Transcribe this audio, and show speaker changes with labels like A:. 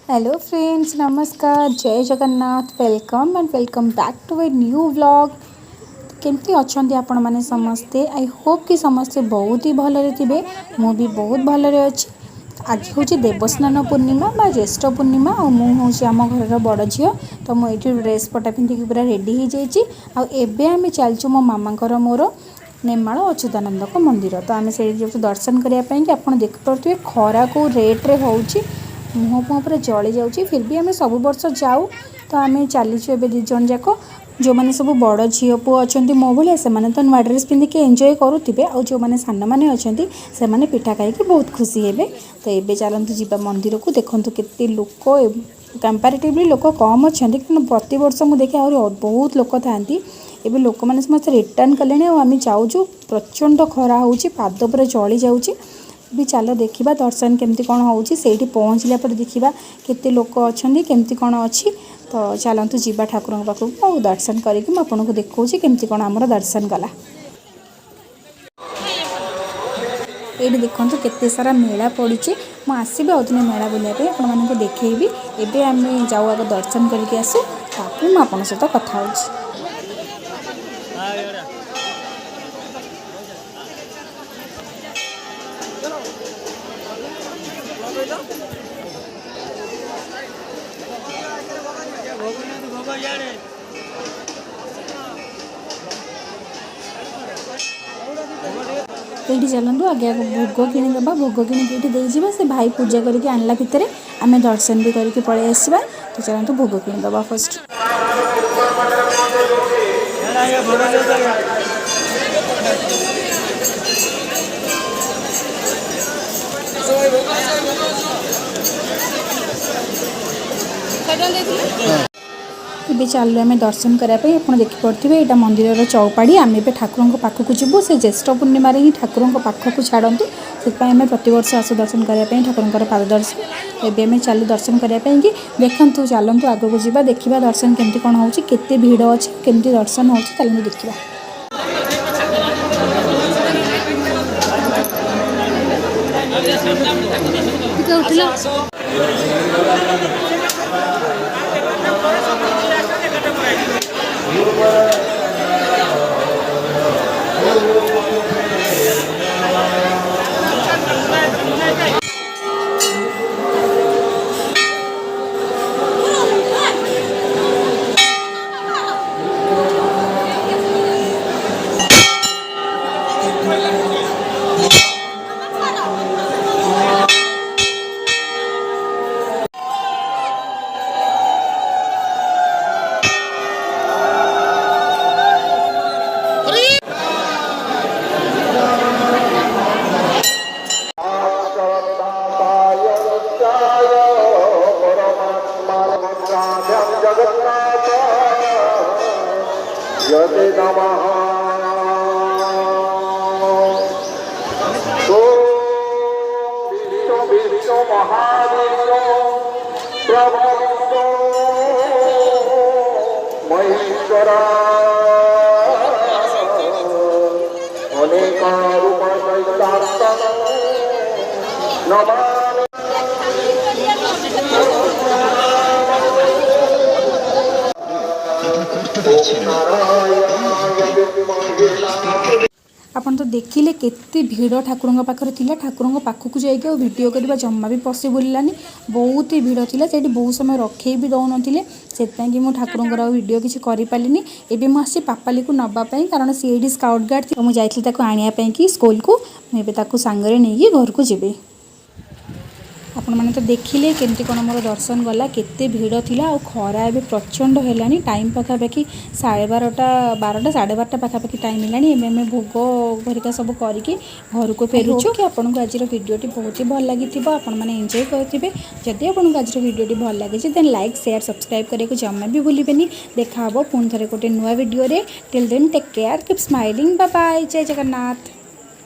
A: Hello friends, नमस्कार, जय Jagannath. Welcome and welcome back to a new vlog. केमती अच्छा आपण मैंने समस्ते। आई होप कि समस्ते बहुत ही भलरे थे। मु भी बहुत भलरे अच्छी। आज हूँ देवस्नान पूर्णिमा बा ज्येष्ठ पूर्णिमा और मुझे आम घर बड़ झी। तो मुझे ड्रेस पटा पिंधिकी पूरा रेडी हो जाए। आम चलचु मो मामा मोर नेमाल अच्युतानंद को मंदिर। तो आम से दर्शन करने आप देखिपे खरा को रेट्रे हो मुँह फुह पूरा जली जाऊँगी। फिर भी आम सब वर्ष जाऊ। तो आम चलीचु ए दिज जाक जो मैंने सब बड़ झी पुओ अच्छा मो भाई से तो नुआ ड्रेस पिंधिकी एंजॉय करुवे। और जो मैंने सान मैंने अच्छा से पिठा खाई बहुत खुशी हे। तो ये चलतु जा मंदिर को देखूँ केते लोक कंपारेटिवली लोक कम अच्छा कि प्रत वर्ष मुझे देखे आहरी बहुत लोक था। एबे लोक मैंने समस्त रिटर्न कले आम जाऊँ। प्रचंड खरा हो पाद पूरा जली जाऊँगी। भी चलो देखा दर्शन केमती कौन होची सेठी पहुँचला पर देखा केते लोक अच्छा केमती कौन अच्छी। तो चलतु जीवा ठाकुर पाखक और दर्शन करके आपको देखा केमती कौन आमर दर्शन गला। ये देखो केते सारा मेला पड़ी। मुझे आसबि मेला बुलाइए आपको देखी। एवं आम जाऊ आगे दर्शन करके आसू ताकि मुझे सहित कथा हो। ये चलतु आगे भोग किणीदे भोग किणीकी से भाई पूजा करके आणला भितर आम दर्शन भी करके पलि आसवा। तो चलतु भोग किणीदे फर्स्ट। ये चलो आम दर्शन करने आप देखिपे यहाँ मंदिर चौपाड़ी। आम ए ठाकुर पाखक जीवु से ज्येष्ठ पूर्णिम ही ठाकुर पाखक छाड़ू से आम प्रतिवर्ष आसु दर्शन करने ठाकुर पाद दर्शन। एवं चलू दर्शन करने देखु चलतु आग को जा देखा दर्शन केमती कौन हो केते भिड़ अच्छे केमती दर्शन हो देखा।
B: महेश्वरा अनेका रूप
A: आपन तो देखिले केते भीड़ ठाकुर पाखरे थिला। ठाकुर पाखक जाइए और वीडियो करवा जमा भी पॉसिबल लानी। बहुत ही भीड़ थिला सेठी बहुत समय रखे भी दौन से मुझे ठाकुर वीडियो किसी कर पारिनी। एवं मुझे पापाली को नवापाई कारण सी स्काउट गार्ड थी। मुझे जाइए आने स्कूल को मुझे सांगरे नहीं घर को जी। आपण मैंने तो देखिले केमती कौन मोर दर्शन गला केते भीड़ थिला और खरा भी प्रचंड है। टाइम पखापाखि 12:30 साढ़े 12टा पखापाखि टाइम है। भोग घरिका सब करके घर को फेरुचु कि आपको आज वीडियोटी बहुत ही भल लगी आपण मैंने एंजॉय करेंगे। जदि आपको आज वीडियोटी भल लगी देन लाइक शेयर सब्सक्राइब करने को जमा भी भूलें। देखा पुणी थे गोटे नुआ video. Till then take care keep smiling. Bye bye. जय जगन्नाथ।